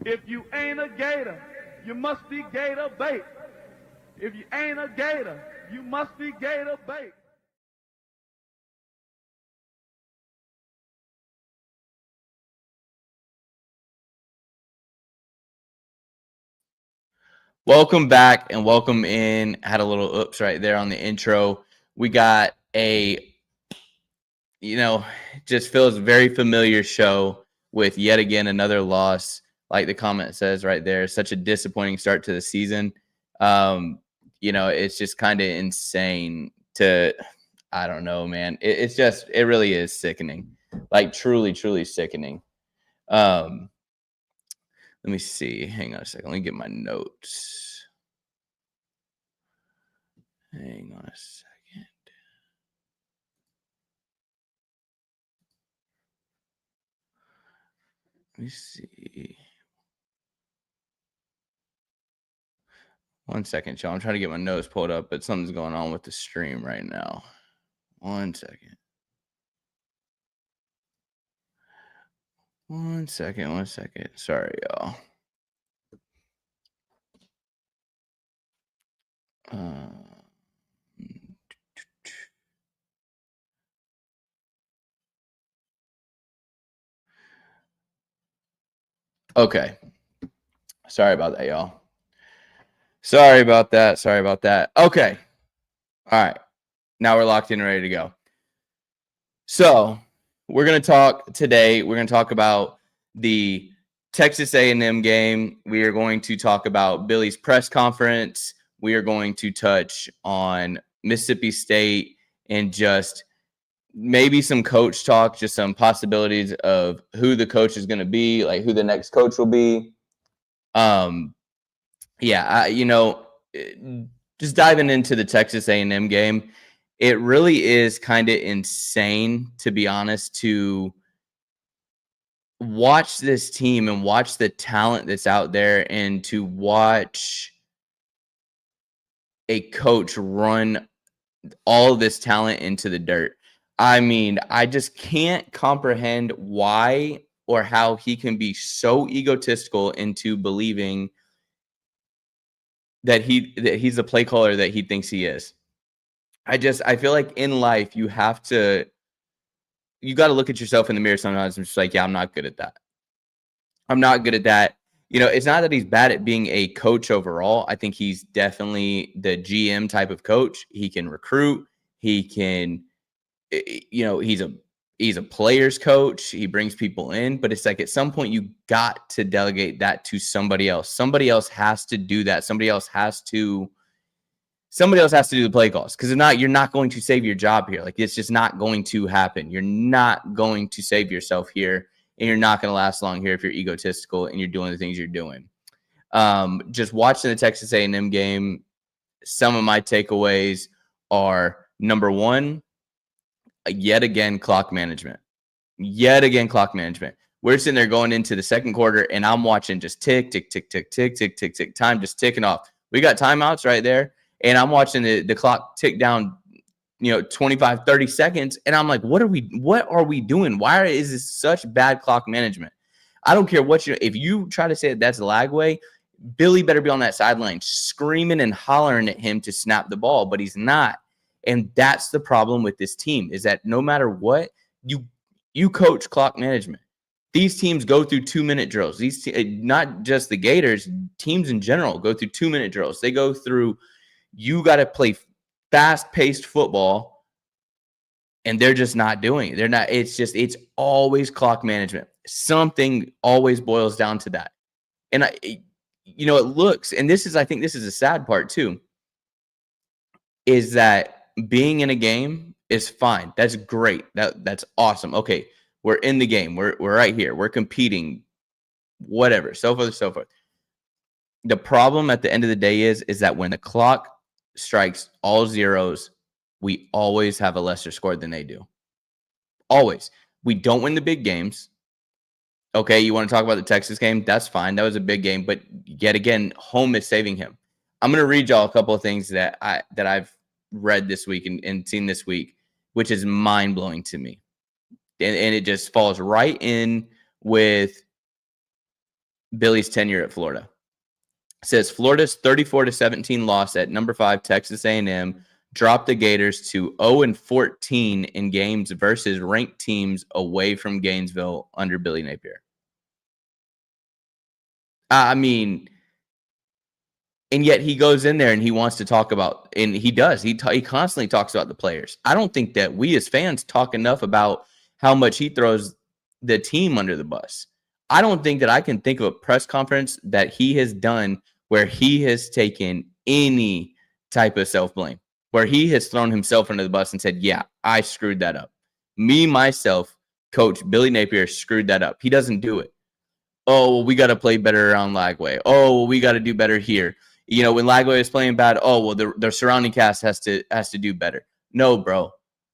If you ain't a gator, you must be gator bait. If you ain't a gator, you must be gator bait. Welcome back and welcome in. Had a little oops right there on the intro. We got just feels very familiar show with yet again another loss. Like the comment says right there, such a disappointing start to the season. It's just kind of insane I don't know, man. It really is sickening. Like truly, truly sickening. Let me see. Hang on a second. Let me get my notes. Hang on a second. Let me see. One second, y'all. I'm trying to get my notes pulled up, but something's going on with the stream right now. One second. One second. Sorry, y'all. Okay. Sorry about that, y'all. Sorry about that. Okay. All right. Now we're locked in and ready to go. So we're going to talk today. We're going to talk about the Texas A&M game. We are going to talk about Billy's press conference. We are going to touch on Mississippi State and just maybe some coach talk, just some possibilities of who the coach is going to be, like who the next coach will be. Just diving into the Texas A&M game, it really is kind of insane, to be honest, to watch this team and watch the talent that's out there and to watch a coach run all of this talent into the dirt. I mean, I just can't comprehend why or how he can be so egotistical into believing that he's the play caller that he thinks he is. I feel like in life you got to look at yourself in the mirror sometimes and just like, yeah, I'm not good at that. I'm not good at that. It's not that he's bad at being a coach overall. I think he's definitely the GM type of coach. He can recruit. He can, he's a player's coach. He brings people in, but it's like at some point you got to delegate that to somebody else. Somebody else has to do that. Somebody else has to do the play calls. Because if not, you're not going to save your job here. Like, it's just not going to happen. You're not going to save yourself here, and you're not going to last long here if you're egotistical and you're doing the things you're doing. Just watching the Texas A&M game, some of my takeaways are, number one, yet again, clock management. We're sitting there going into the second quarter, and I'm watching just tick, tick, tick, tick, tick, tick, tick, tick, time just ticking off. We got timeouts right there, and I'm watching the clock tick down, 25, 30 seconds, and I'm like, what are we doing? Why is this such bad clock management? I don't care if you try to say that's a lag way, Billy better be on that sideline screaming and hollering at him to snap the ball, but he's not. And that's the problem with this team, is that no matter what, you coach clock management. These teams go through 2-minute drills. Not just the Gators, teams in general go through 2-minute drills. They go through, you got to play fast-paced football, and they're just not doing it. They're not. It's always clock management. Something always boils down to that. And it looks, and I think this is a sad part too, is that being in a game is fine. That's great. That's awesome. Okay, we're in the game. We're right here. We're competing. Whatever. So forth. The problem at the end of the day is that when the clock strikes all zeros, we always have a lesser score than they do. Always. We don't win the big games. Okay, you want to talk about the Texas game? That's fine. That was a big game, but yet again, home is saving him. I'm going to read y'all a couple of things that I've read this week and seen this week, which is mind-blowing to me. And it just falls right in with Billy's tenure at Florida. It says Florida's 34-17 loss at number 5 Texas A&M dropped the Gators to 0-14 in games versus ranked teams away from Gainesville under Billy Napier. I mean, and yet he goes in there and he wants to talk about, and he does. He constantly talks about the players. I don't think that we as fans talk enough about how much he throws the team under the bus. I don't think that I can think of a press conference that he has done where he has taken any type of self-blame, where he has thrown himself under the bus and said, yeah, I screwed that up. Me, myself, Coach Billy Napier screwed that up. He doesn't do it. Oh, well, we got to play better around Lagway. Oh, well, we got to do better here. You know, when Lagway is playing bad, oh, well, their surrounding cast has to do better. No, bro.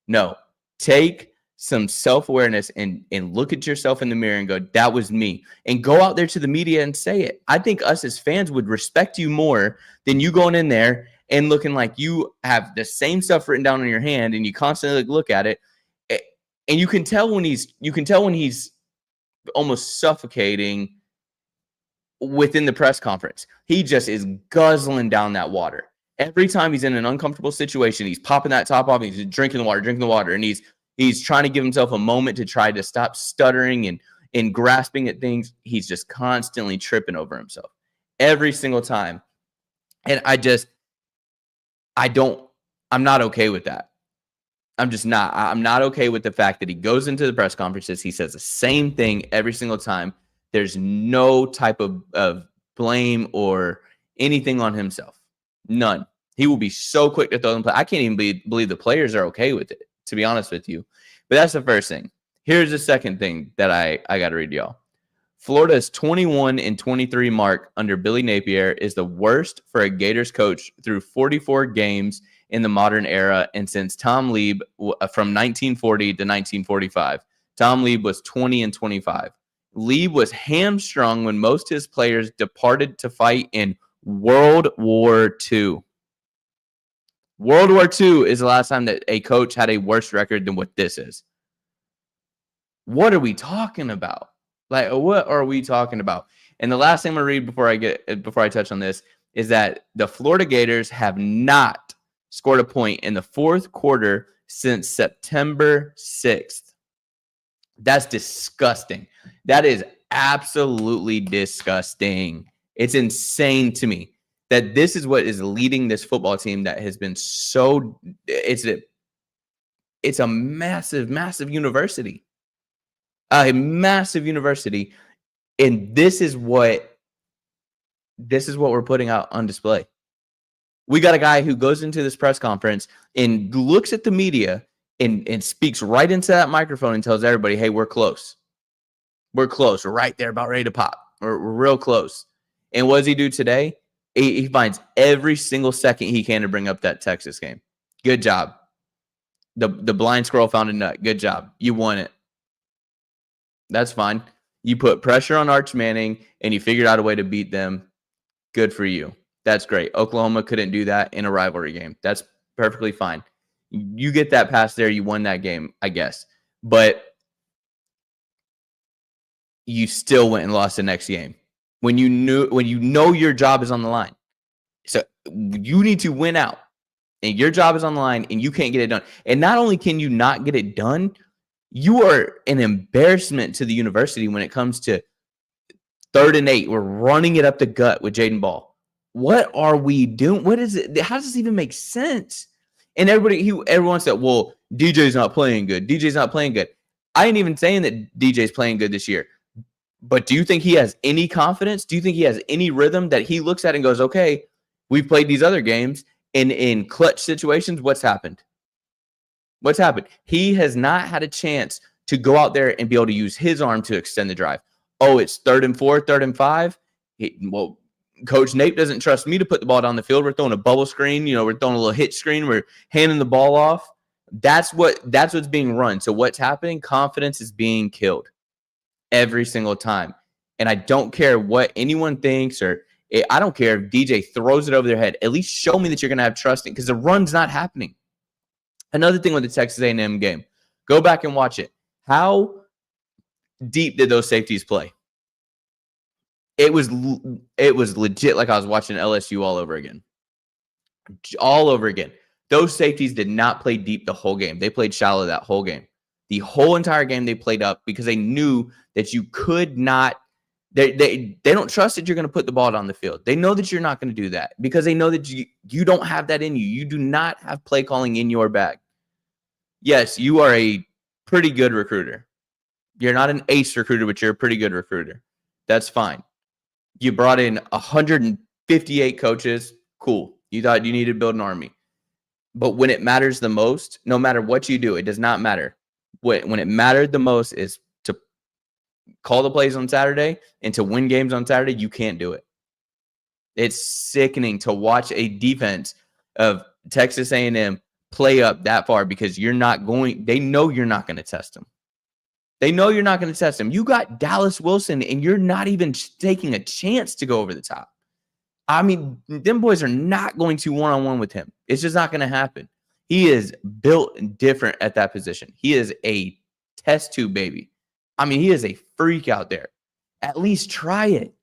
No. Take some self-awareness and look at yourself in the mirror and go, that was me. And go out there to the media and say it. I think us as fans would respect you more than you going in there and looking like you have the same stuff written down on your hand and you constantly look at it. And you can tell when he's almost suffocating within the press conference. He just is guzzling down that water. Every time he's in an uncomfortable situation, he's popping that top off, and he's drinking the water, and he's trying to give himself a moment to try to stop stuttering and grasping at things. He's just constantly tripping over himself every single time. And I'm not okay with that. I'm just not. I'm not okay with the fact that he goes into the press conferences. He says the same thing every single time. There's no type of blame or anything on himself. None. He will be so quick to throw them. I can't even believe the players are okay with it, to be honest with you. But that's the first thing. Here's the second thing that I got to read y'all. Florida's 21-23 mark under Billy Napier is the worst for a Gators coach through 44 games in the modern era and since Tom Lieb from 1940 to 1945. Tom Lieb was 20-25. Lieb was hamstrung when most of his players departed to fight in World War II. World War II is the last time that a coach had a worse record than what this is. What are we talking about? Like, what are we talking about? And the last thing I'm going to read before I touch on this is that the Florida Gators have not scored a point in the fourth quarter since September 6th. That's disgusting. That is absolutely disgusting. It's insane to me that this is what is leading this football team that has been so it's a massive, massive university. A massive university. And this is what we're putting out on display. We got a guy who goes into this press conference and looks at the media and speaks right into that microphone and tells everybody, hey, we're close. We're close. We're right there, about ready to pop. We're real close. And what does he do today? He finds every single second he can to bring up that Texas game. Good job. The blind squirrel found a nut. Good job. You won it. That's fine. You put pressure on Arch Manning and you figured out a way to beat them. Good for you. That's great. Oklahoma couldn't do that in a rivalry game. That's perfectly fine. You get that pass there, you won that game, I guess. But you still went and lost the next game when you know your job is on the line. So you need to win out, and your job is on the line, and you can't get it done. And not only can you not get it done, you are an embarrassment to the university when it comes to 3rd and 8. We're running it up the gut with Jaden Ball. What are we doing? What is it? How does this even make sense? And everyone said, well, DJ's not playing good. DJ's not playing good. I ain't even saying that DJ's playing good this year. But do you think he has any confidence? Do you think he has any rhythm that he looks at and goes, okay, we've played these other games, and in clutch situations, what's happened? What's happened? He has not had a chance to go out there and be able to use his arm to extend the drive. Oh, it's 3rd and 4, 3rd and 5. Coach Nape doesn't trust me to put the ball down the field. We're throwing a bubble screen. We're throwing a little hitch screen. We're handing the ball off. That's what's being run. So what's happening? Confidence is being killed every single time. And I don't care what anyone thinks, or I don't care if DJ throws it over their head. At least show me that you're going to have trust in, because the run's not happening. Another thing with the Texas A&M game, go back and watch it. How deep did those safeties play? It was legit like I was watching LSU all over again. All over again. Those safeties did not play deep the whole game. They played shallow that whole game. The whole entire game they played up because they knew that you could not. They don't trust that you're going to put the ball down the field. They know that you're not going to do that because they know that you don't have that in you. You do not have play calling in your bag. Yes, you are a pretty good recruiter. You're not an ace recruiter, but you're a pretty good recruiter. That's fine. You brought in 158 coaches. Cool. You thought you needed to build an army. But when it matters the most, no matter what you do, it does not matter. When it mattered the most is to call the plays on Saturday and to win games on Saturday, you can't do it. It's sickening to watch a defense of Texas A&M play up that far because they know you're not going to test them. They know you're not going to test them. You got Dallas Wilson, and you're not even taking a chance to go over the top. I mean, them boys are not going to one-on-one with him. It's just not going to happen. He is built different at that position. He is a test tube baby. I mean, he is a freak out there. At least try it.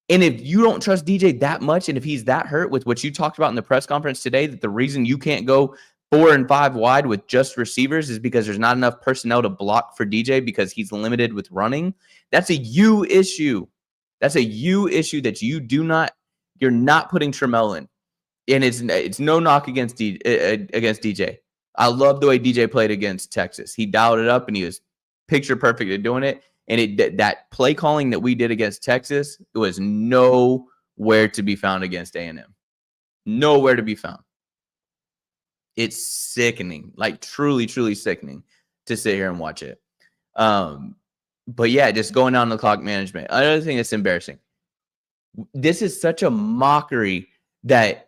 And if you don't trust DJ that much, and if he's that hurt with what you talked about in the press conference today, that the reason you can't go 4 and 5 wide with just receivers is because there's not enough personnel to block for DJ because he's limited with running. That's a you issue. That's a you issue that you're not putting Trammell in. And it's no knock against DJ. I love the way DJ played against Texas. He dialed it up and he was picture perfect at doing it. And that play calling that we did against Texas, it was nowhere to be found against A&M. Nowhere to be found. It's sickening, like truly, truly sickening to sit here and watch it. But yeah, just going down the clock management. Another thing that's embarrassing. This is such a mockery that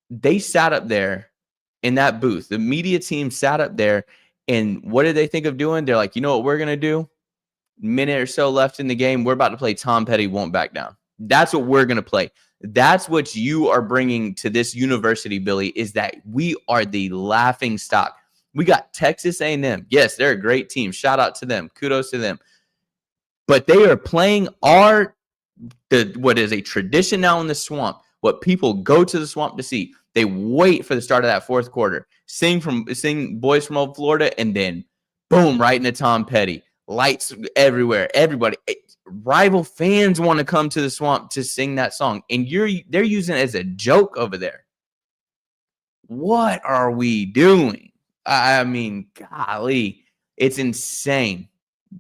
they sat up there in that booth. The media team sat up there, and what did they think of doing? They're like, you know what we're going to do? Minute or so left in the game, we're about to play Tom Petty Won't Back Down. That's what we're going to play. That's what you are bringing to this university, Billy, is that we are the laughing stock. We got Texas A&M. Yes, they're a great team. Shout out to them. Kudos to them. But they are playing what is a tradition now in the swamp, what people go to the swamp to see. They wait for the start of that fourth quarter, sing Boys from Old Florida, and then boom, right into Tom Petty. Lights everywhere. Everybody, rival fans want to come to the swamp to sing that song, and they're using it as a joke over there. What are we doing? I mean, golly, it's insane.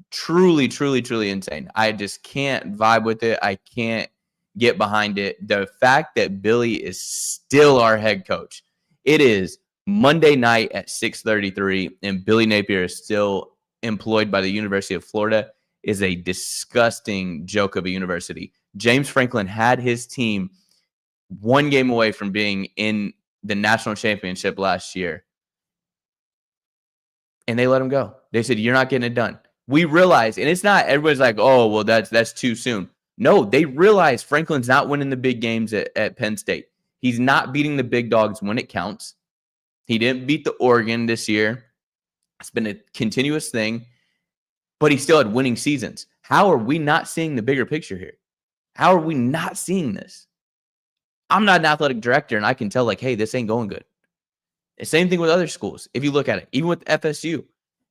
Truly, truly, truly insane. I just can't vibe with it. I can't get behind it. The fact that Billy is still our head coach. It is Monday night at 6:33, and Billy Napier is still employed by the University of Florida is a disgusting joke of a university. James Franklin had his team one game away from being in the national championship last year, and they let him go. They said, you're not getting it done. We realize, and it's not, everybody's like, oh, well, that's too soon. No, they realize Franklin's not winning the big games at Penn State. He's not beating the big dogs when it counts. He didn't beat the Oregon this year. It's been a continuous thing, but he still had winning seasons. How are we not seeing the bigger picture here? How are we not seeing this? I'm not an athletic director, and I can tell, like, hey, this ain't going good. The same thing with other schools. If you look at it, even with FSU.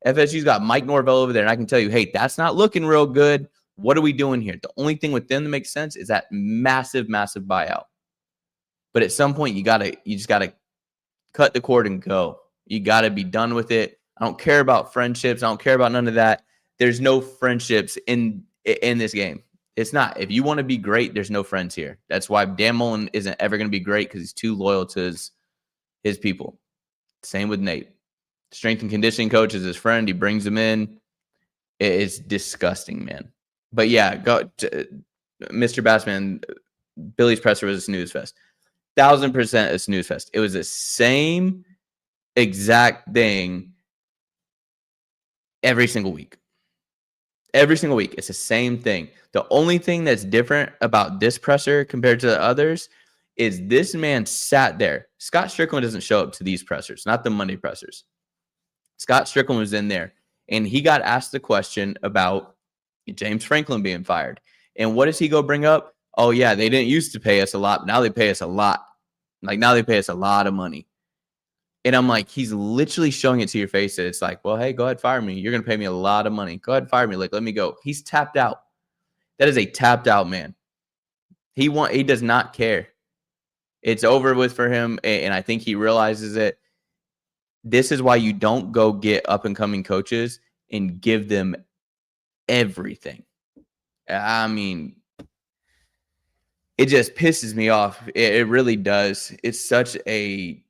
FSU's got Mike Norvell over there, and I can tell you, hey, that's not looking real good. What are we doing here? The only thing with them that makes sense is that massive, massive buyout. But at some point, you just gotta cut the cord and go. You gotta be done with it. I don't care about friendships. I don't care about none of that. There's no friendships in this game. It's not. If you want to be great, there's no friends here. That's why Dan Mullen isn't ever going to be great, because he's too loyal to his people. Same with Nate. Strength and conditioning coach is his friend. He brings him in. It's disgusting, man. But yeah, Mr. Bassman, Billy's presser was a snooze fest. 1,000% a snooze fest. It was the same exact thing every single week. Every single week. It's the same thing. The only thing that's different about this presser compared to the others is this man sat there. Scott Strickland doesn't show up to these pressers, not the Monday pressers. Scott Strickland was in there, and he got asked the question about James Franklin being fired. And what does he go bring up? Oh, yeah, they didn't used to pay us a lot, but now they pay us a lot. Like, now they pay us a lot of money. And I'm like, he's literally showing it to your face that it's like, well, hey, go ahead, fire me. You're going to pay me a lot of money. Go ahead, fire me. Like, let me go. He's tapped out. That is a tapped out man. He does not care. It's over with for him, and I think he realizes it. This is why you don't go get up-and-coming coaches and give them everything. I mean, it just pisses me off. It really does. It's such a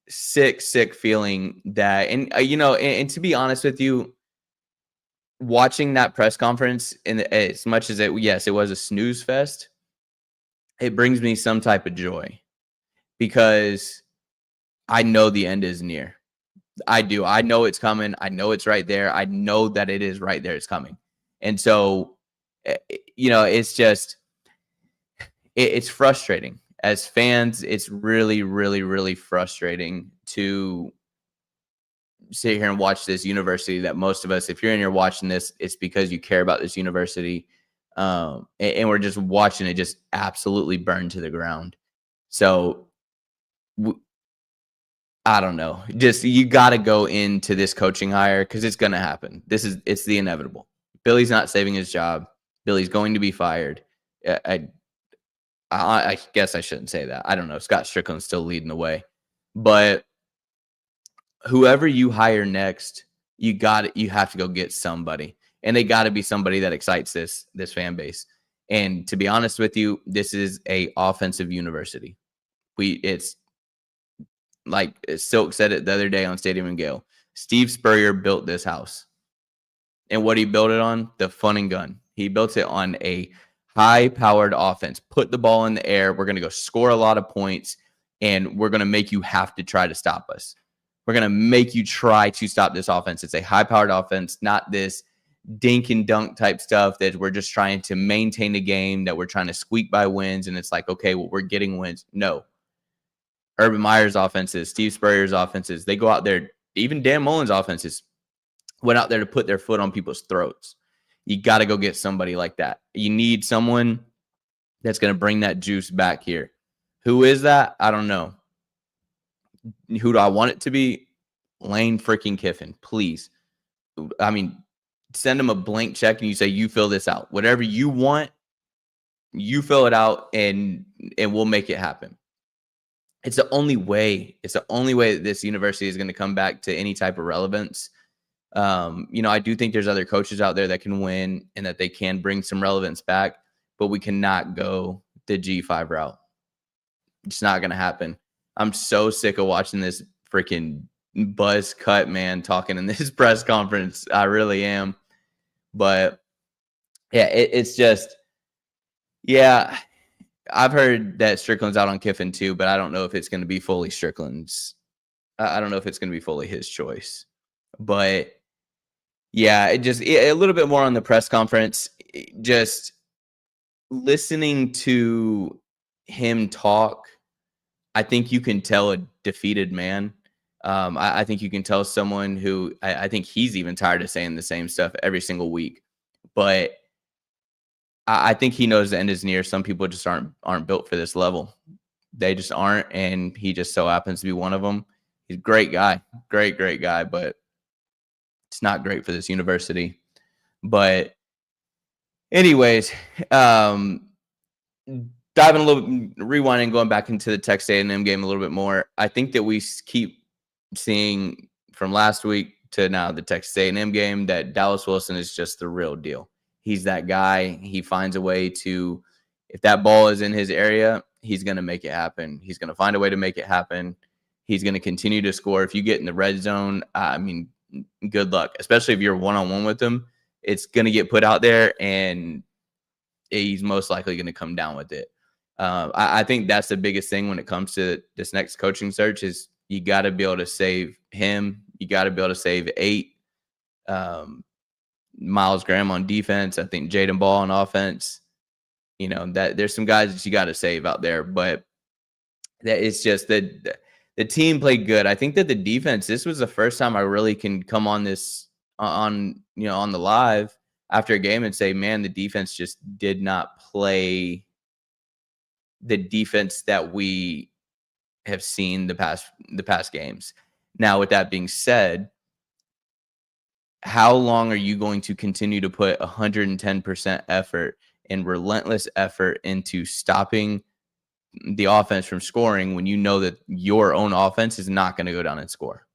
sick feeling that, and and to be honest with you, watching that press conference, and as much as it was a snooze fest, it brings me some type of joy because I know the end is near. I do. I know it's coming. I know it's right there. I know that it is right there. It's coming. And so, it's just, it's frustrating. As fans, it's really, really, really frustrating to sit here and watch this university that most of us, if you're in here watching this, it's because you care about this university. And we're just watching it just absolutely burn to the ground. So I don't know. Just, you got to go into this coaching hire because it's going to happen. It's the inevitable. Billy's not saving his job. Billy's going to be fired. I guess I shouldn't say that. I don't know. Scott Strickland's still leading the way, but whoever you hire next, you have to go get somebody, and they got to be somebody that excites this fan base. And to be honest with you, this is a offensive university. It's like Silk said it the other day on Stadium and Gale. Steve Spurrier built this house, and what he built it on, the fun and gun. He built it on a high-powered offense. Put the ball in the air. We're going to go score a lot of points, and we're going to make you have to try to stop us. We're going to make you try to stop this offense. It's a high-powered offense, not this dink and dunk type stuff that we're just trying to maintain the game, that we're trying to squeak by wins, and it's like, okay, well, we're getting wins. No. Urban Meyer's offenses, Steve Spurrier's offenses, they go out there. Even Dan Mullen's offenses went out there to put their foot on people's throats. You got to go get somebody like that. You need someone that's going to bring that juice back here. Who is that? I don't know. Who do I want it to be? Lane freaking Kiffin, please. I mean, send him a blank check and you say, you fill this out. Whatever you want, you fill it out, and we'll make it happen. It's the only way. It's the only way that this university is going to come back to any type of relevance. I do think there's other coaches out there that can win and that they can bring some relevance back, but we cannot go the G5 route. It's not going to happen. I'm so sick of watching this freaking buzz cut man talking in this press conference. I really am. But yeah, it's just, yeah, I've heard that Strickland's out on Kiffin too, but I don't know if it's going to be fully Strickland's. I don't know if it's going to be fully his choice. But yeah, a little bit more on the press conference. Just listening to him talk, I think you can tell a defeated man. I think you can tell someone who I think he's even tired of saying the same stuff every single week. But I think he knows the end is near. Some people just aren't built for this level. They just aren't, and he just so happens to be one of them. He's a great guy, great guy, but it's not great for this university. But anyways, diving a little, rewinding, going back into the Texas A&M game a little bit more. I think that we keep seeing from last week to now the Texas A&M game that Dallas Wilson is just the real deal. He's that guy. He finds a way to, if that ball is in his area, he's going to make it happen. He's going to find a way to make it happen. He's going to continue to score. If you get in the red zone, I mean, good luck, especially if you're one-on-one with him. It's going to get put out there, and he's most likely going to come down with it. I think that's the biggest thing when it comes to this next coaching search is you got to be able to save him. You got to be able to save 8. Miles Graham on defense. I think Jaden Ball on offense. That there's some guys that you got to save out there, but that it's just that the team played good. I think that the defense, this was the first time I really can come on this on the live. after a game and say, man, the defense just did not play the defense that we have seen the past games. Now, with that being said, how long are you going to continue to put 110% effort and relentless effort into stopping the offense from scoring when you know that your own offense is not going to go down and score?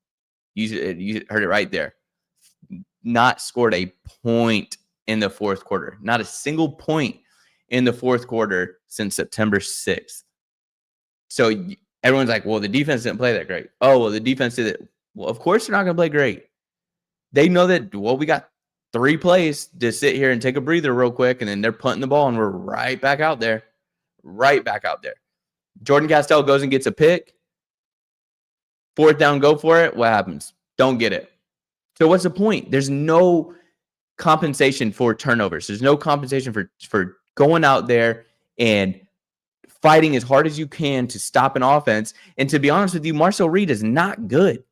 You heard it right there. Not scored a point in the fourth quarter. Not a single point in the fourth quarter since September 6th. So everyone's like, well, the defense didn't play that great. Oh, well, the defense did it. Well, of course they're not going to play great. They know that, well, we got 3 plays to sit here and take a breather real quick, and then they're punting the ball, and we're right back out there. Right back out there. Jordan Castell goes and gets a pick. 4th down, go for it. What happens? Don't get it. So what's the point? There's no compensation for turnovers. There's no compensation for going out there and fighting as hard as you can to stop an offense. And to be honest with you, Marcel Reed is not good.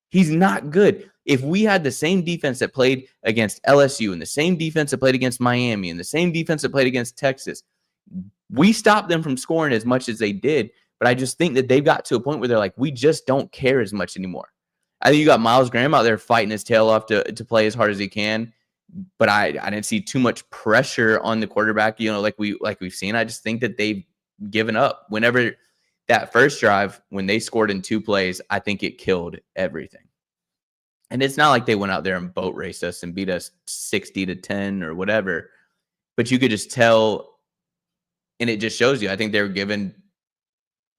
He's not good. If we had the same defense that played against LSU and the same defense that played against Miami and the same defense that played against Texas, we stopped them from scoring as much as they did. But I just think that they've got to a point where they're like, we just don't care as much anymore. I think you got Miles Graham out there fighting his tail off to play as hard as he can. But I didn't see too much pressure on the quarterback, like we've seen. I just think that they've given up. Whenever that first drive, when they scored in 2 plays, I think it killed everything. And it's not like they went out there and boat raced us and beat us 60-10 or whatever. But you could just tell, and it just shows you, I think they were given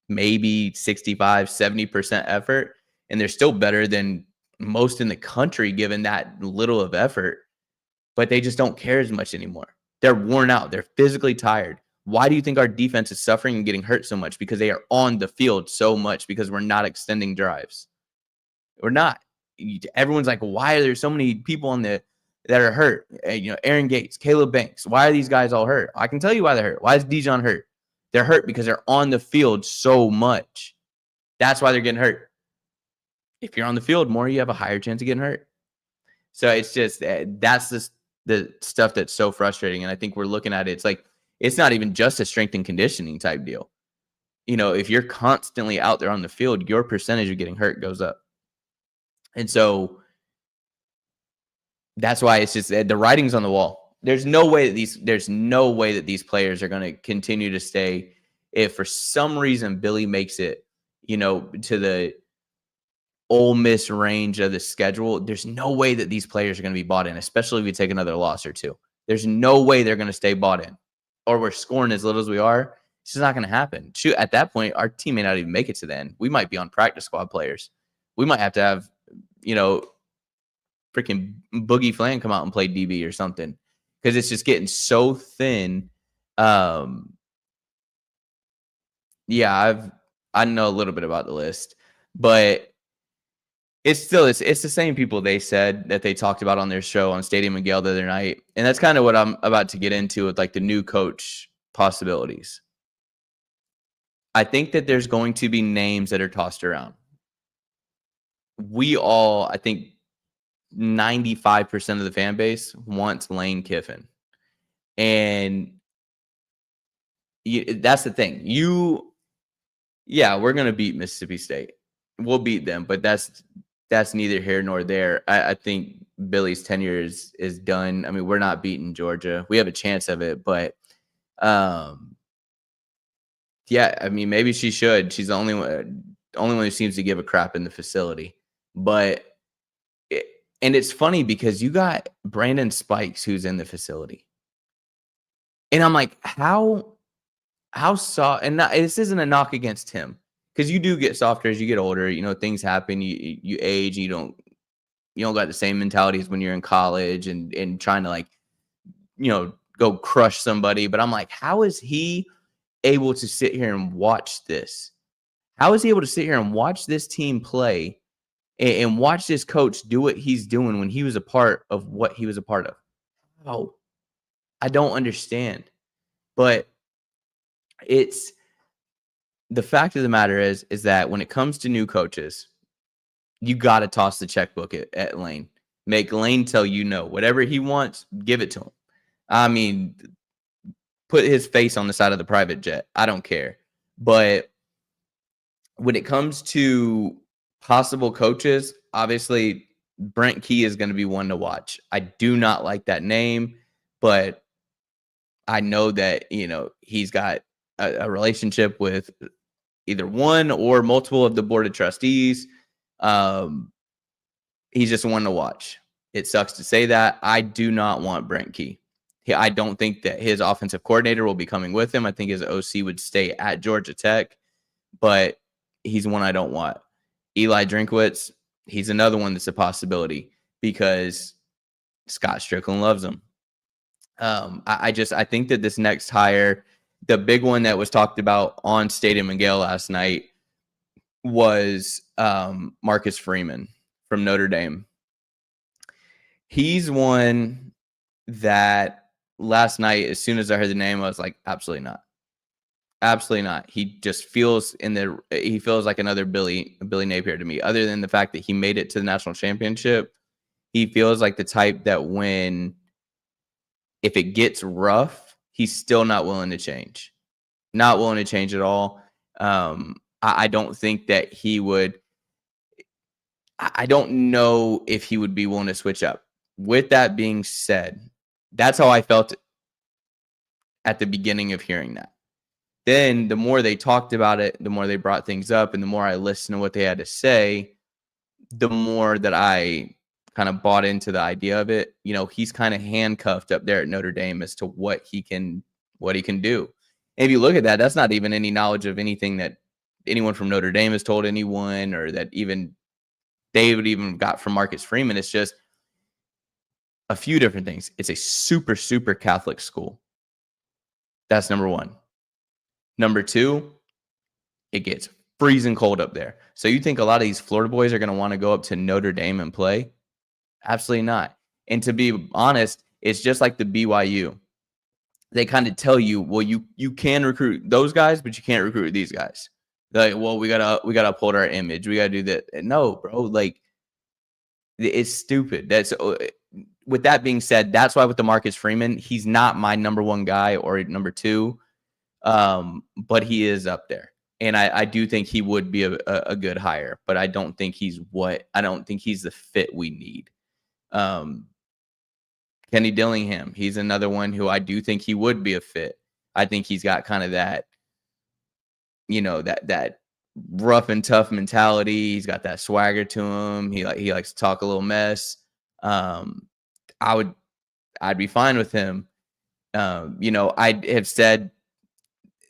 maybe 65, 70% effort, and they're still better than most in the country given that little of effort. But they just don't care as much anymore. They're worn out. They're physically tired. Why do you think our defense is suffering and getting hurt so much? Because they are on the field so much because we're not extending drives. We're not. Everyone's like, why are there so many people that are hurt? Aaron Gates, Caleb Banks. Why are these guys all hurt? I can tell you why they're hurt. Why is Dijon hurt? They're hurt because they're on the field so much. That's why they're getting hurt. If you're on the field more, you have a higher chance of getting hurt. So it's just, that's the stuff that's so frustrating. And I think we're looking at it. It's like, it's not even just a strength and conditioning type deal. If you're constantly out there on the field, your percentage of getting hurt goes up. And so that's why it's just the writing's on the wall. There's no way that these players are going to continue to stay. If for some reason Billy makes it, to the Ole Miss range of the schedule, there's no way that these players are going to be bought in, especially if we take another loss or 2. There's no way they're going to stay bought in, or we're scoring as little as we are. It's just not going to happen. Shoot, at that point, our team may not even make it to the end. We might be on practice squad players. We might have to have, freaking Boogie Flan come out and play DB or something, because it's just getting so thin. Yeah, I know a little bit about the list, but it's the same people they said that they talked about on their show on Stadium and Gale the other night. And that's kind of what I'm about to get into with like the new coach possibilities. I think that there's going to be names that are tossed around. I think 95% of the fan base wants Lane Kiffin. And that's the thing. We're going to beat Mississippi State. We'll beat them, but that's neither here nor there. I think Billy's tenure is done. I mean, we're not beating Georgia. We have a chance of it, but maybe she should. She's the only one who seems to give a crap in the facility. But and it's funny because you got Brandon Spikes who's in the facility. And I'm like, how soft, and this isn't a knock against him, because you do get softer as you get older. Things happen. You age. You don't got the same mentality as when you're in college and trying to go crush somebody. But I'm like, how is he able to sit here and watch this? How is he able to sit here and watch this team play and watch this coach do what he's doing when he was a part of what he was a part of? Oh, I don't understand. But it's the fact of the matter is that when it comes to new coaches, you got to toss the checkbook at Lane. Make Lane tell you no. Whatever he wants, give it to him. I mean, put his face on the side of the private jet. I don't care. But when it comes to possible coaches, obviously Brent Key is going to be one to watch. I do not like that name, but I know that, he's got a relationship with either one or multiple of the board of trustees. Um, he's just one to watch. It sucks to say that. I do not want Brent Key. I don't think that his offensive coordinator will be coming with him. I think his OC would stay at Georgia Tech, but he's one I don't want. Eli Drinkwitz, he's another one that's a possibility because Scott Strickland loves him. I think that this next hire, the big one that was talked about on Stadium and Gale last night was Marcus Freeman from Notre Dame. He's one that last night, as soon as I heard the name, I was like, absolutely not. Absolutely not. He just feels like another Billy Napier to me, other than the fact that he made it to the national championship. He feels like the type that if it gets rough, he's still not willing to change. Not willing to change at all. I don't think that he would. I don't know if he would be willing to switch up. With that being said, that's how I felt at the beginning of hearing that. Then the more they talked about it, the more they brought things up, and the more I listened to what they had to say, the more that I kind of bought into the idea of it. He's kind of handcuffed up there at Notre Dame as to what he can do. And if you look at that, that's not even any knowledge of anything that anyone from Notre Dame has told anyone, or that even David even got from Marcus Freeman. It's just a few different things. It's a super, super Catholic school. That's number one. Number two, it gets freezing cold up there. So you think a lot of these Florida boys are going to want to go up to Notre Dame and play? Absolutely not. And to be honest, it's just like the BYU. They kind of tell you, well, you can recruit those guys, but you can't recruit these guys. They're like, well, we gotta uphold our image. We gotta do that. No, bro, like it's stupid. With that being said, that's why with the Marcus Freeman, he's not my number one guy or number two, but he is up there. And I do think he would be a good hire, but I don't think he's the fit we need. Kenny Dillingham, he's another one who I do think he would be a fit. I think he's got kind of that, that rough and tough mentality. He's got that swagger to him. He likes to talk a little mess. I'd be fine with him. I have said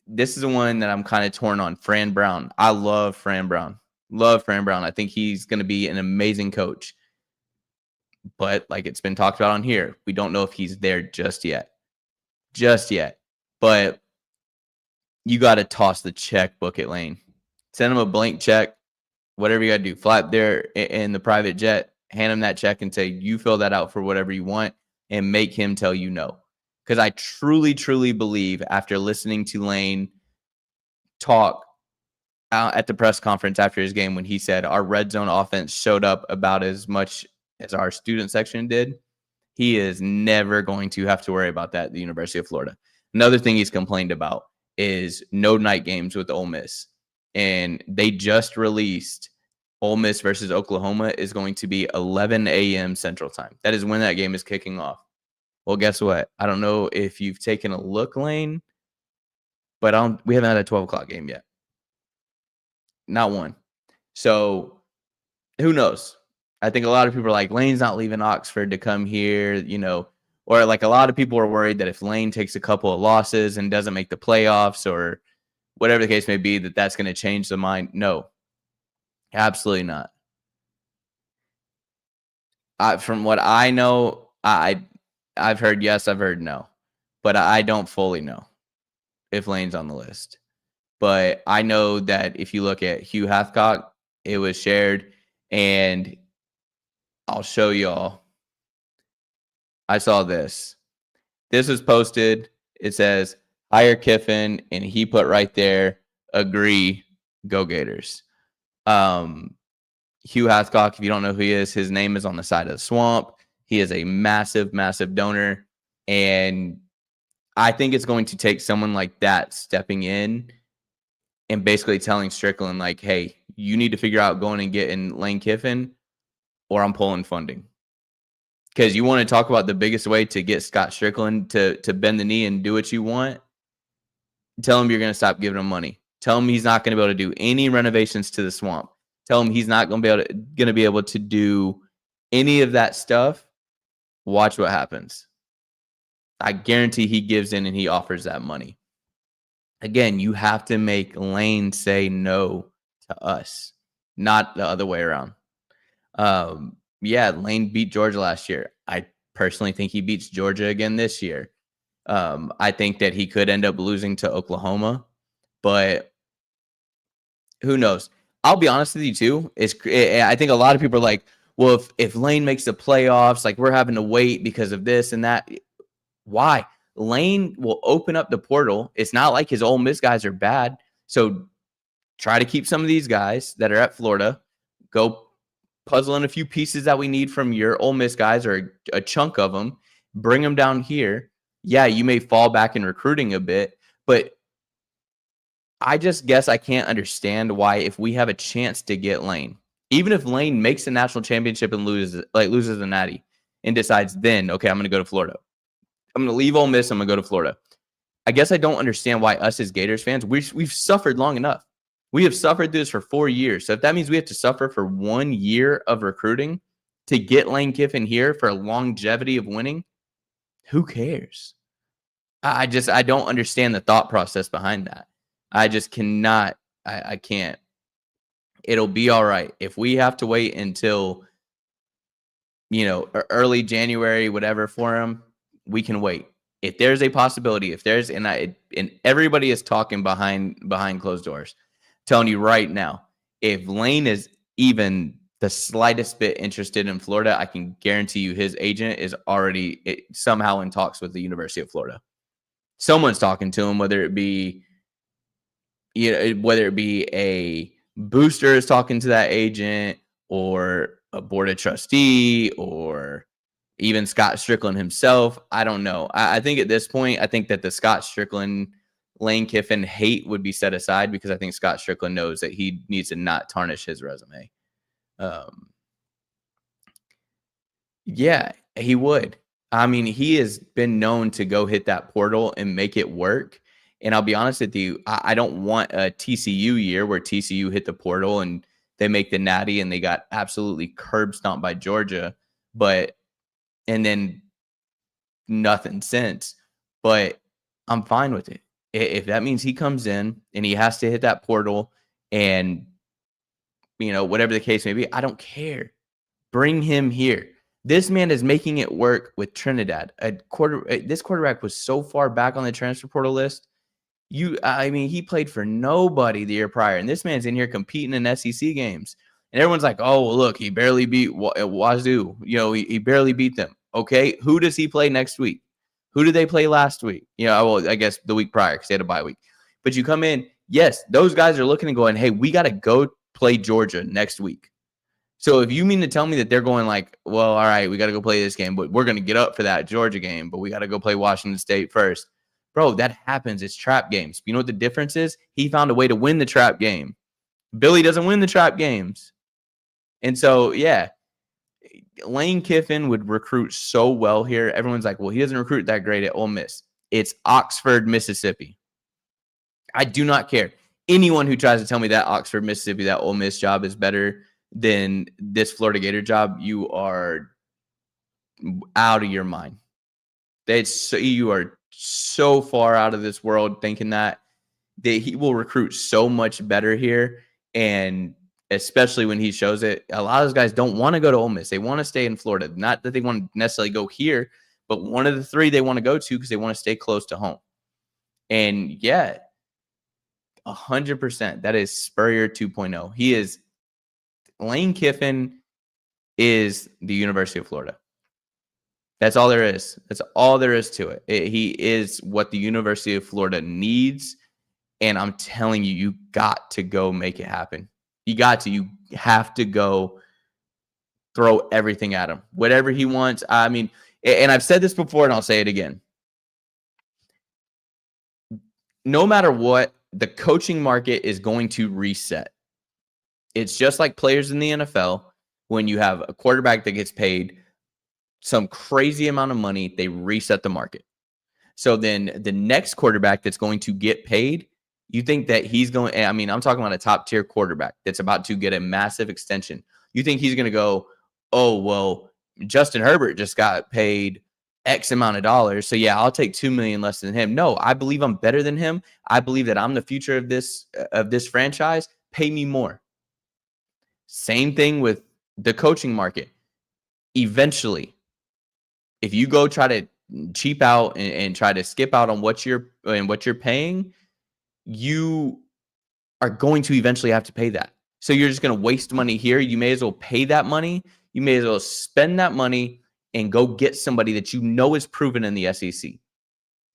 this is the one that I'm kind of torn on. Fran Brown. I love Fran Brown. I think he's going to be an amazing coach. But like it's been talked about on here, we don't know if he's there just yet. But you got to toss the checkbook at Lane. Send him a blank check, whatever you got to do. Fly up there in the private jet, hand him that check and say, you fill that out for whatever you want, and make him tell you no. Because I truly, truly believe after listening to Lane talk at the press conference after his game when he said our red zone offense showed up about as much as our student section did, he is never going to have to worry about that at the University of Florida. Another thing he's complained about is no night games with Ole Miss. And they just released Ole Miss versus Oklahoma is going to be 11 a.m. Central Time. That is when that game is kicking off. Well, guess what? I don't know if you've taken a look, Lane, but we haven't had a 12 o'clock game yet. Not one. So who knows? I think a lot of people are like, Lane's not leaving Oxford to come here, or like a lot of people are worried that if Lane takes a couple of losses and doesn't make the playoffs or whatever the case may be, that's going to change the mind. No, absolutely not. From what I know, I've heard yes, I've heard no, but I don't fully know if Lane's on the list. But I know that if you look at Hugh Hathcock, it was shared, and I'll show y'all. I saw this. This was posted. It says, hire Kiffin, and he put right there, agree, go Gators. Hugh Hathcock, if you don't know who he is, his name is on the side of the swamp. He is a massive, massive donor. And I think it's going to take someone like that stepping in and basically telling Strickland, like, hey, you need to figure out going and getting Lane Kiffin or I'm pulling funding. Because you want to talk about the biggest way to get Scott Strickland to bend the knee and do what you want, tell him you're going to stop giving him money. Tell him he's not going to be able to do any renovations to the swamp. Tell him he's not going to be able to do any of that stuff. Watch what happens. I guarantee he gives in and he offers that money. Again, you have to make Lane say no to us, not the other way around. Yeah, Lane beat Georgia last year. I personally think he beats Georgia again this year. I think that he could end up losing to Oklahoma, but who knows? I'll be honest with you too. I think a lot of people are like, well, if Lane makes the playoffs, like we're having to wait because of this and that. Why? Lane will open up the portal. It's not like his Ole Miss guys are bad. So try to keep some of these guys that are at Florida. Go puzzle in a few pieces that we need from your Ole Miss guys or a chunk of them. Bring them down here. Yeah, you may fall back in recruiting a bit, but I just guess I can't understand why if we have a chance to get Lane, even if Lane makes the national championship and loses the natty and decides then, okay, I'm going to go to Florida. I'm going to leave Ole Miss. I'm going to go to Florida. I guess I don't understand why us as Gators fans, we've suffered long enough. We have suffered this for 4 years. So if that means we have to suffer for 1 year of recruiting to get Lane Kiffin here for longevity of winning, who cares? I don't understand the thought process behind that. I just cannot. I can't. It'll be all right. If we have to wait until, early January, whatever for him, we can wait. If there's a possibility, and everybody is talking behind closed doors, telling you right now, if Lane is even the slightest bit interested in Florida, I can guarantee you his agent is already somehow in talks with the University of Florida. Someone's talking to him, whether it be a booster is talking to that agent or a board of trustee or even Scott Strickland himself. I don't know. I think at this point, I think that the Scott Strickland, Lane Kiffin hate would be set aside because I think Scott Strickland knows that he needs to not tarnish his resume. Yeah, he would. I mean, he has been known to go hit that portal and make it work. And I'll be honest with you, I don't want a TCU year where TCU hit the portal and they make the natty and they got absolutely curb stomped by Georgia, and then nothing since. But I'm fine with it. If that means he comes in and he has to hit that portal and, whatever the case may be, I don't care. Bring him here. This man is making it work with Trinidad. This quarterback was so far back on the transfer portal list. He played for nobody the year prior, and this man's in here competing in SEC games. And everyone's like, oh, well, look, he barely beat Wazoo. He barely beat them. Okay, who does he play next week? Who did they play last week? I guess the week prior because they had a bye week. But you come in, yes, those guys are looking and going, hey, we got to go play Georgia next week. So if you mean to tell me that they're going like, well, all right, we got to go play this game, but we're going to get up for that Georgia game, but we got to go play Washington State first. Bro, that happens. It's trap games. You know what the difference is? He found a way to win the trap game. Billy doesn't win the trap games. And so, yeah, Lane Kiffin would recruit so well here. Everyone's like, well, he doesn't recruit that great at Ole Miss. It's Oxford, Mississippi. I do not care. Anyone who tries to tell me that Oxford, Mississippi, that Ole Miss job is better than this Florida Gator job, you are out of your mind. You are so far out of this world thinking that he will recruit so much better here. And especially when he shows it, a lot of those guys don't want to go to Ole Miss. They want to stay in Florida. Not that they want to necessarily go here, but one of the three they want to go to because they want to stay close to home. And yeah, 100%. That is Spurrier 2.0. He is Lane Kiffin is the University of Florida. That's all there is. That's all there is to it. He is what the University of Florida needs. And I'm telling you, you got to go make it happen. You have to go throw everything at him. Whatever he wants. I mean, and I've said this before and I'll say it again. no matter what, the coaching market is going to reset. It's just like players in the NFL. When you have a quarterback that gets paid some crazy amount of money, they reset the market. So then the next quarterback that's going to get paid, you think that he's going, I mean, I'm talking about a top tier quarterback that's about to get a massive extension. You think he's going to go, oh, well, Justin Herbert just got paid X amount of dollars. So yeah, I'll take 2 million less than him. No, I believe I'm better than him. I believe that I'm the future of this franchise. Pay me more. Same thing with the coaching market. Eventually, if you go try to cheap out and try to skip out on what you're paying, you are going to eventually have to pay that. So you're just going to waste money here. You may as well pay that money. You may as well spend that money and go get somebody that you know is proven in the SEC.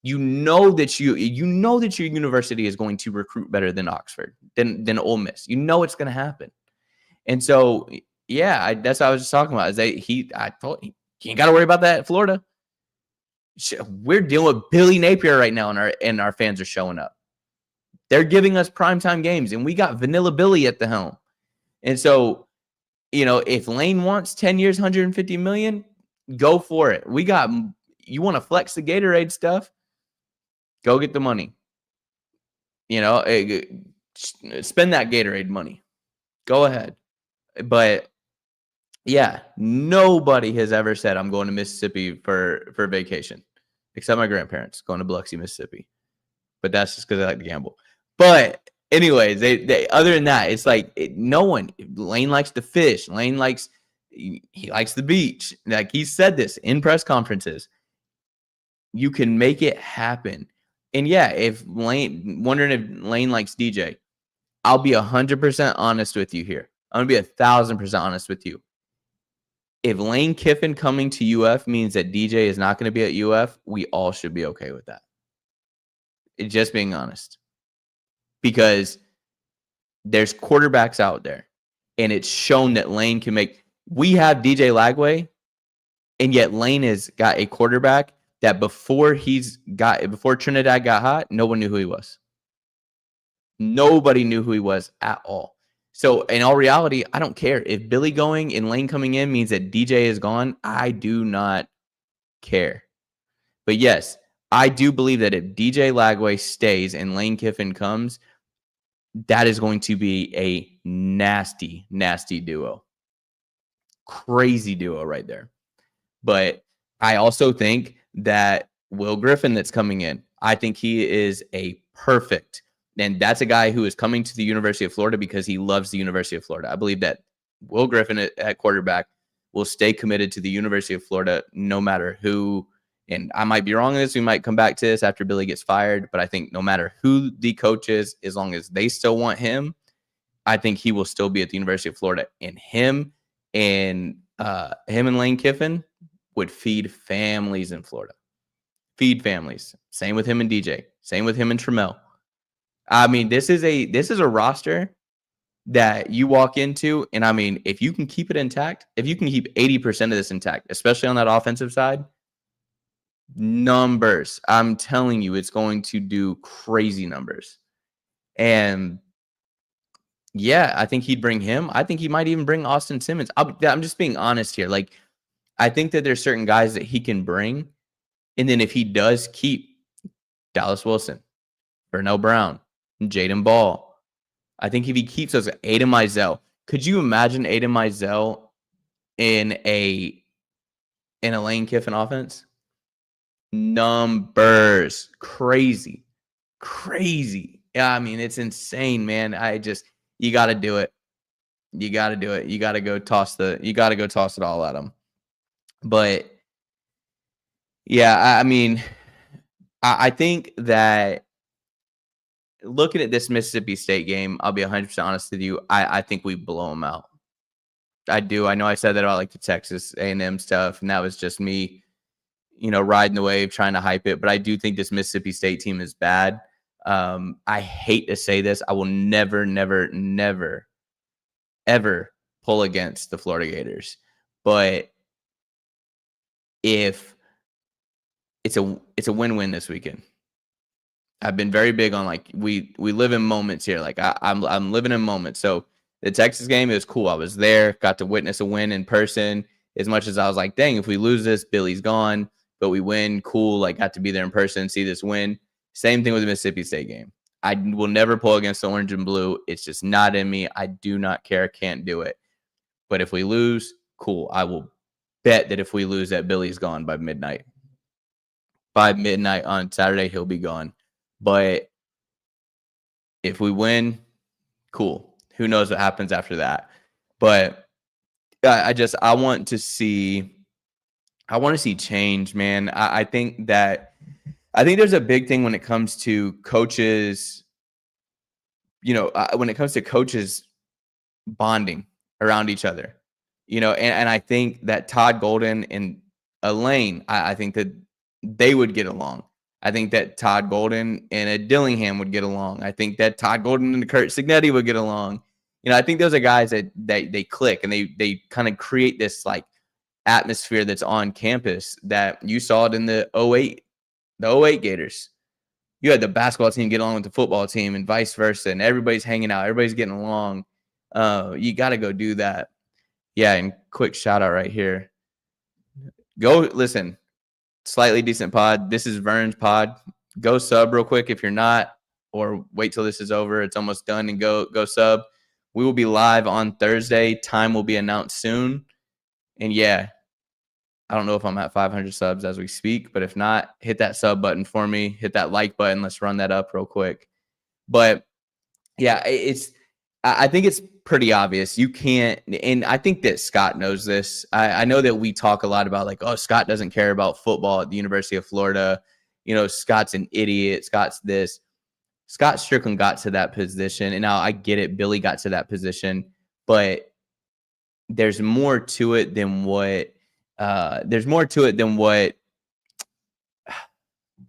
You know that your university is going to recruit better than Oxford, than Ole Miss. You know it's going to happen. And so, yeah, that's what I was just talking about. Is that I thought you ain't got to worry about that at Florida. We're dealing with Billy Napier right now, and our fans are showing up. They're giving us primetime games, and we got Vanilla Billy at the helm. And so, if Lane wants 10 years, 150 million, go for it. You want to flex the Gatorade stuff? Go get the money. Spend that Gatorade money. Go ahead. But yeah, nobody has ever said I'm going to Mississippi for vacation, except my grandparents going to Biloxi, Mississippi. But that's just because I like to gamble. But anyways, they other than that, it's like no one. Lane likes to fish. Lane he likes the beach. Like he said this in press conferences. You can make it happen. And yeah, wondering if Lane likes DJ, I'll be 100% honest with you here. I'm going to be 1,000% honest with you. If Lane Kiffin coming to UF means that DJ is not going to be at UF, we all should be okay with that. It's just being honest. Because there's quarterbacks out there, and it's shown that Lane can make. We have DJ Lagway, and yet Lane has got a quarterback that before Trinidad got hot, no one knew who he was. Nobody knew who he was at all. So in all reality, I don't care. If Billy going and Lane coming in means that DJ is gone, I do not care. But yes, I do believe that if DJ Lagway stays and Lane Kiffin comes, that is going to be a nasty, nasty duo. Crazy duo right there. But I also think that Will Griffin that's coming in, I think he is a perfect. And that's a guy who is coming to the University of Florida because he loves the University of Florida. I believe that Will Griffin at quarterback will stay committed to the University of Florida no matter who. And I might be wrong on this. We might come back to this after Billy gets fired. But I think no matter who the coach is, as long as they still want him, I think he will still be at the University of Florida. And him and Lane Kiffin would feed families in Florida. Feed families. Same with him and DJ. Same with him and Trammell. I mean, this is a roster that you walk into, and I mean, if you can keep it intact, if you can keep 80% of this intact, especially on that offensive side, numbers, I'm telling you, it's going to do crazy numbers. And yeah, I think he'd bring him. I think he might even bring Austin Simmons. I'm just being honest here. Like, I think that there's certain guys that he can bring. And then if he does keep Dallas Wilson, Vernell Brown, Jaden Ball, I think if he keeps those, Aiden Mizell, could you imagine Aiden Mizell in a Lane Kiffin offense? Numbers. Crazy. Yeah, I mean, it's insane, man. You got to do it. You got to do it. You got to go toss it all at him. But yeah, I mean, I think that looking at this Mississippi State game, I'll be 100% honest with you. I think we blow them out. I do. I know I said that about like the Texas A&M stuff, and that was just me, riding the wave, trying to hype it. But I do think this Mississippi State team is bad. I hate to say this. I will never, never, never, ever pull against the Florida Gators. But if it's a win-win this weekend. I've been very big on like we live in moments here. Like I'm living in moments. So the Texas game, it was cool. I was there, got to witness a win in person. As much as I was like, dang, if we lose this, Billy's gone. But we win, cool. Like got to be there in person, see this win. Same thing with the Mississippi State game. I will never pull against the orange and blue. It's just not in me. I do not care. Can't do it. But if we lose, cool. I will bet that if we lose, that Billy's gone by midnight. By midnight on Saturday, he'll be gone. But if we win, cool. Who knows what happens after that? But I want to see change, man. I think there's a big thing when it comes to coaches, when it comes to coaches bonding around each other, and I think that Todd Golden and Elaine, I think that they would get along. I think that Todd Golden and a Dillingham would get along. I think that Todd Golden and Kurt Signetti would get along. I think those are guys that they click and they kind of create this like atmosphere that's on campus that you saw it in the 08 Gators. You had the basketball team get along with the football team and vice versa, and everybody's hanging out, everybody's getting along. You got to go do that. Yeah, and quick shout out right here. Go listen. Slightly Decent Pod. This is Vern's pod. Go sub real quick if you're not, or wait till this is over. It's almost done and go sub. We will be live on Thursday. Time will be announced soon. And yeah, I don't know if I'm at 500 subs as we speak, but if not, hit that sub button for me. Hit that like button. Let's run that up real quick. But yeah, I think it's pretty obvious. You can't, and I think that Scott knows this. I know that we talk a lot about like, oh, Scott doesn't care about football at the University of Florida. Scott's an idiot. Scott's this. Scott Strickland got to that position, and now I get it. Billy got to that position, but there's more to it than what. There's more to it than what.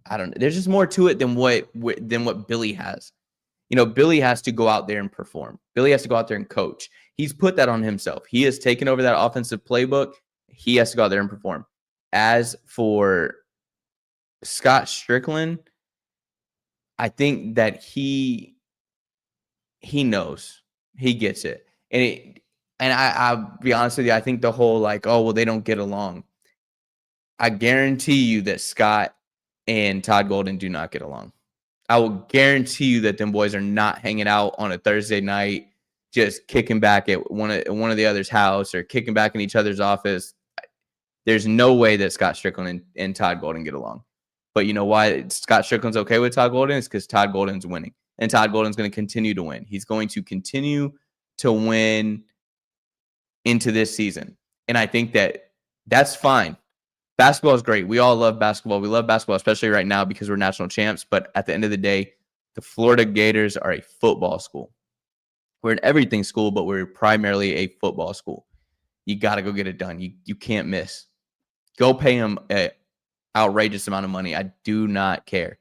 I don't know. There's just more to it than what Billy has. Billy has to go out there and perform. Billy has to go out there and coach. He's put that on himself. He has taken over that offensive playbook. He has to go out there and perform. As for Scott Strickland, I think that he knows. He gets it. And I'll be honest with you, I think the whole like, oh, well, they don't get along. I guarantee you that Scott and Todd Golden do not get along. I will guarantee you that them boys are not hanging out on a Thursday night, just kicking back at one of the other's house or kicking back in each other's office. There's no way that Scott Strickland and Todd Golden get along. But you know why Scott Strickland's okay with Todd Golden? It's because Todd Golden's winning. And Todd Golden's going to continue to win. He's going to continue to win into this season. And I think that that's fine. Basketball is great. We all love basketball. We love basketball, especially right now because we're national champs. But at the end of the day, the Florida Gators are a football school. We're an everything school, but we're primarily a football school. You got to go get it done. You can't miss. Go pay them an outrageous amount of money. I do not care.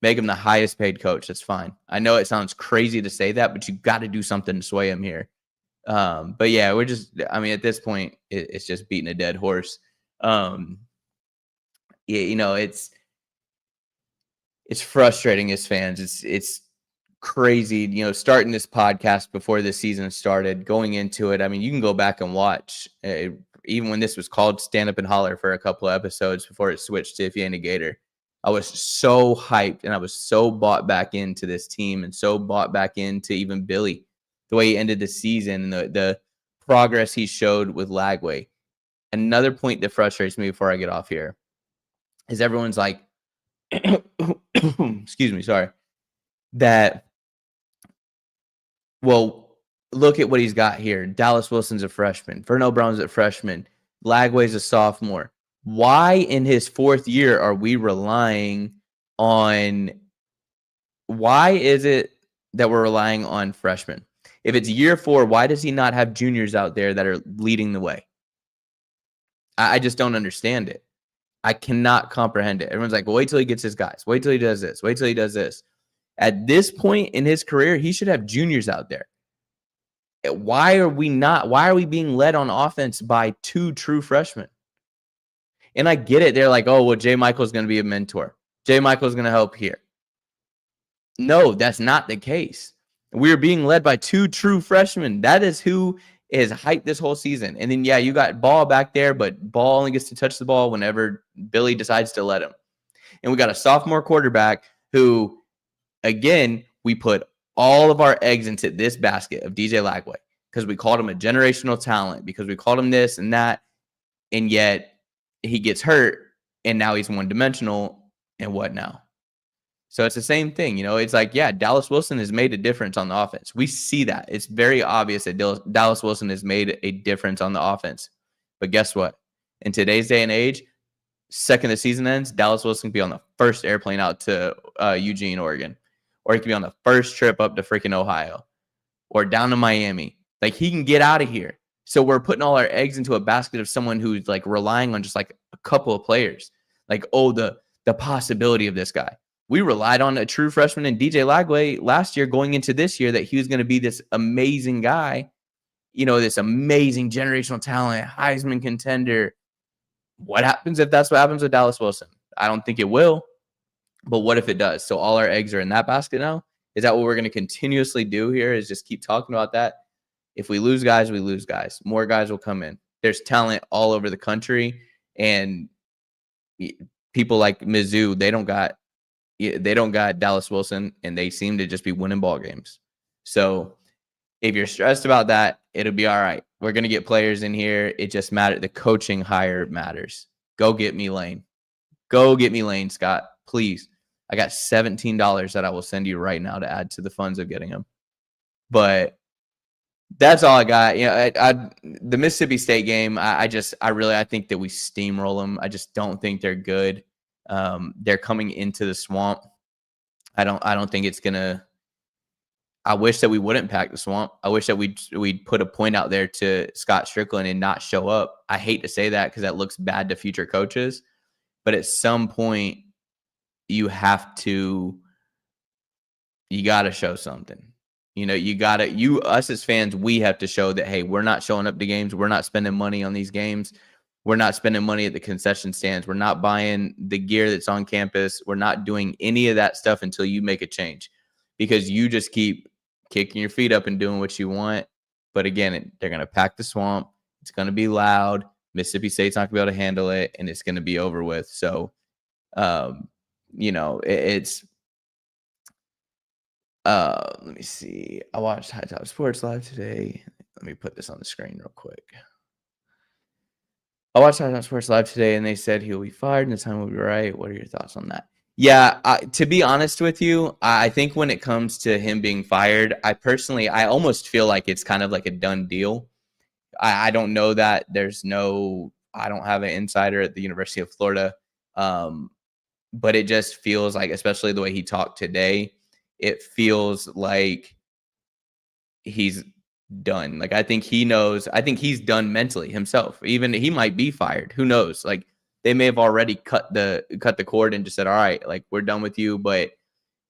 Make him the highest paid coach. That's fine. I know it sounds crazy to say that, but you got to do something to sway him here. But yeah, at this point, it's just beating a dead horse. It's frustrating as fans. It's crazy, starting this podcast before the season started, going into it. I mean, you can go back and watch, even when this was called Stand Up and Holler for a couple of episodes before it switched to If You Ain't a Gator. I was so hyped and I was so bought back into this team and so bought back into even Billy, the way he ended the season and the progress he showed with Lagway. Another point that frustrates me before I get off here is everyone's like, excuse me, sorry, that, well, look at what he's got here. Dallas Wilson's a freshman. Vernell Brown's a freshman. Lagway's a sophomore. Why in his fourth year are we relying on, why is it that we're relying on freshmen? If it's year 4, why does he not have juniors out there that are leading the way? I just don't understand it. I cannot comprehend it. Everyone's like, well, wait till he gets his guys. Wait till he does this. Wait till he does this. At this point in his career, he should have juniors out there. Why are we being led on offense by 2 true freshmen? And I get it. They're like, oh, well, Jay Michael's going to be a mentor. Jay Michael's going to help here. No, that's not the case. We're being led by 2 true freshmen. That is who is hyped this whole season. And then, yeah, you got Ball back there, but Ball only gets to touch the ball whenever Billy decides to let him. And we got a sophomore quarterback who, again, we put all of our eggs into this basket of DJ Lagway because we called him a generational talent, because we called him this and that. And yet he gets hurt, and now he's one-dimensional. And what now? So it's the same thing. It's like, yeah, Dallas Wilson has made a difference on the offense. We see that. It's very obvious that Dallas Wilson has made a difference on the offense. But guess what? In today's day and age, second the season ends, Dallas Wilson can be on the first airplane out to Eugene, Oregon. Or he can be on the first trip up to freaking Ohio or down to Miami. Like, he can get out of here. So we're putting all our eggs into a basket of someone who's like relying on just like a couple of players. Like, oh, the possibility of this guy. We relied on a true freshman in DJ Lagway last year going into this year that he was going to be this amazing guy, this amazing generational talent, Heisman contender. What happens if that's what happens with Dallas Wilson? I don't think it will, but what if it does? So all our eggs are in that basket now? Is that what we're going to continuously do here, is just keep talking about that? If we lose guys, we lose guys. More guys will come in. There's talent all over the country, and people like Mizzou, they don't got Dallas Wilson, and they seem to just be winning ball games. So if you're stressed about that, it'll be all right. We're going to get players in here. It just matters. The coaching hire matters. Go get me Lane. Go get me Lane, Scott. Please. I got $17 that I will send you right now to add to the funds of getting him. But that's all I got. The Mississippi State game, I think that we steamroll them. I just don't think they're good. They're coming into the swamp. I don't think it's gonna. I wish that we wouldn't pack the swamp. I wish that we'd put a point out there to Scott Strickland and not show up. I hate to say that because that looks bad to future coaches, but at some point you got to show something. Us as fans, we have to show that, hey, we're not showing up to games. We're not spending money on these games. We're not spending money at the concession stands. We're not buying the gear that's on campus. We're not doing any of that stuff until you make a change, because you just keep kicking your feet up and doing what you want. But again, they're going to pack the swamp. It's going to be loud. Mississippi State's not going to be able to handle it, and it's going to be over with. So, it's let me see. I watched High Top Sports Live today. Let me put this on the screen real quick. I watched High Top Sports Live today, and they said he'll be fired and the time will be right. What are your thoughts on that? Yeah, to be honest with you, I think when it comes to him being fired, I almost feel like it's kind of like a done deal. I don't know that. I don't have an insider at the University of Florida, but it just feels like, especially the way he talked today, it feels like he's done. Like, I think he knows. I think he's done mentally himself. Even he might be fired. Who knows? Like, they may have already cut the cord and just said, all right, like, we're done with you, but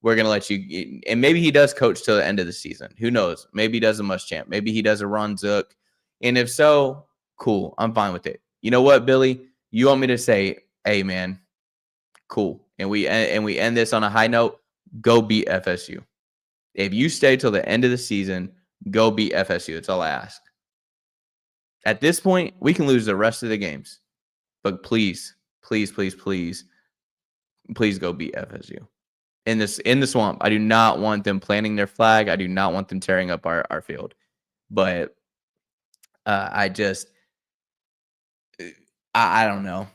we're going to let you. And maybe he does coach till the end of the season. Who knows? Maybe he does a Muschamp. Maybe he does a Ron Zook. And if so, cool. I'm fine with it. You know what, Billy? You want me to say, hey, man, cool. And we end this on a high note. Go beat FSU. If you stay till the end of the season, go beat FSU. That's all I ask. At this point, we can lose the rest of the games. But please, please, please, please, please go beat FSU. In the swamp. I do not want them planting their flag. I do not want them tearing up our field. But I don't know.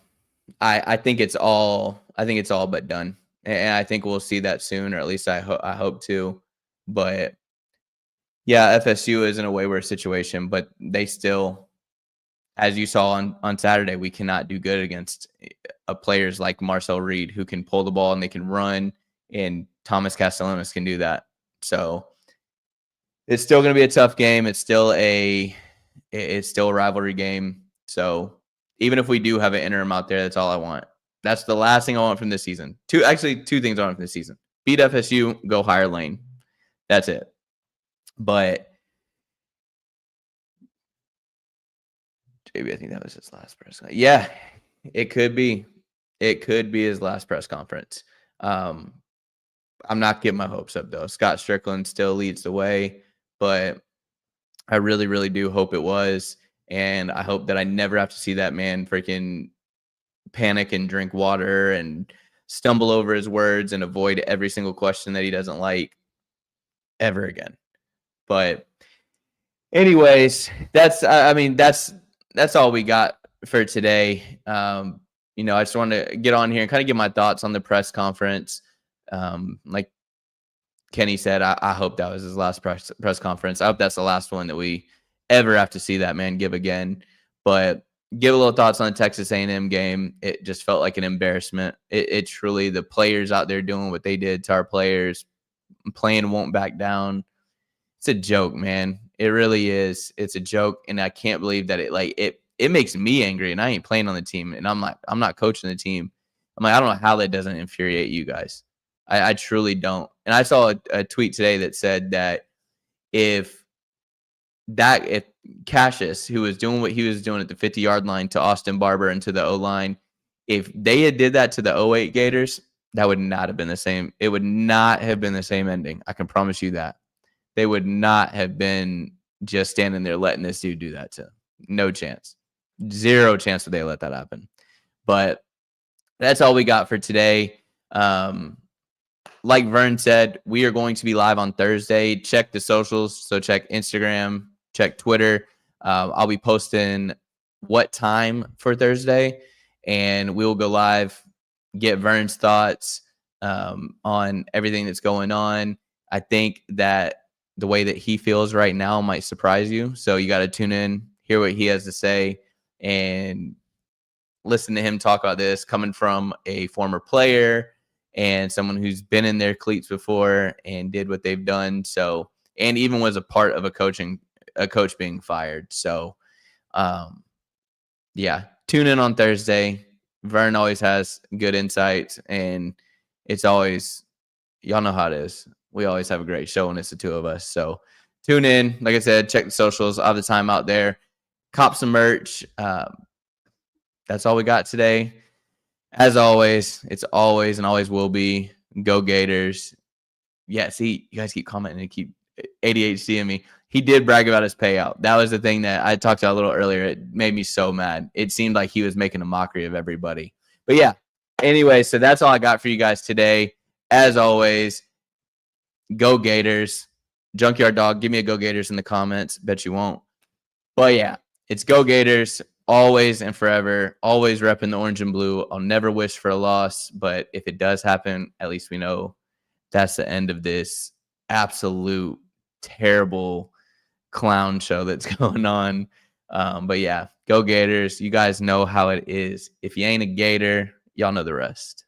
I think it's all but done. And I think we'll see that soon, or at least I hope to. But yeah, FSU is in a way worse situation, but they still, as you saw on Saturday, we cannot do good against players like Marcel Reed, who can pull the ball and they can run, and Thomas Castellanos can do that. So it's still going to be a tough game. It's still a rivalry game. So even if we do have an interim out there, that's all I want. That's the last thing I want from this season. Two things I want from this season. Beat FSU, go hire Lane. That's it. But JB, I think that was his last press conference. Yeah, it could be. It could be his last press conference. I'm not getting my hopes up, though. Scott Strickland still leads the way, but I really, really do hope it was. And I hope that I never have to see that man freaking panic and drink water and stumble over his words and avoid every single question that he doesn't like ever again. But anyways, that's all we got for today. I just wanted to get on here and kind of give my thoughts on the press conference. Like Kenny said, I hope that was his last press conference. I hope that's the last one that we ever have to see that man give again. But give a little thoughts on the Texas A&M game. It just felt like an embarrassment. It truly, the players out there doing what they did to our players, playing won't back down. It's a joke, man. It really is. It's a joke, and I can't believe that it makes me angry, and I ain't playing on the team, and I'm not coaching the team. I'm like, I don't know how that doesn't infuriate you guys. I truly don't. And I saw a tweet today that said that if Cassius, who was doing what he was doing at the 50-yard line to Austin Barber and to the O-line, if they had did that to the 08 Gators, that would not have been the same. It would not have been the same ending. I can promise you that. They would not have been just standing there letting this dude do that to them. No chance. Zero chance that they let that happen. But that's all we got for today. Like Vern said, we are going to be live on Thursday. Check the socials. So check Instagram, check Twitter. I'll be posting what time for Thursday, and we will go live, get Vern's thoughts on everything that's going on. I think that the way that he feels right now might surprise you. So you got to tune in, hear what he has to say, and listen to him talk about this coming from a former player and someone who's been in their cleats before and did what they've done. So, and even was a part of a coach being fired. So, yeah, tune in on Thursday. Vern always has good insights, and it's always, y'all know how it is. We always have a great show when it's the two of us. So tune in. Like I said, check the socials all the time out there. Cop some merch. That's all we got today. As always, it's always and always will be Go Gators. Yeah, see, you guys keep commenting and keep ADHDing me. He did brag about his payout. That was the thing that I talked about a little earlier. It made me so mad. It seemed like he was making a mockery of everybody. But yeah, anyway, so that's all I got for you guys today. As always, Go Gators. Junkyard Dog, give me a Go Gators in the comments. Bet you won't. But yeah, it's Go Gators. Always and forever, always repping the orange and blue. I'll never wish for a loss, but if it does happen, at least we know that's the end of this absolute terrible clown show that's going on. But yeah, Go Gators. You guys know how it is. If you ain't a Gator, y'all know the rest.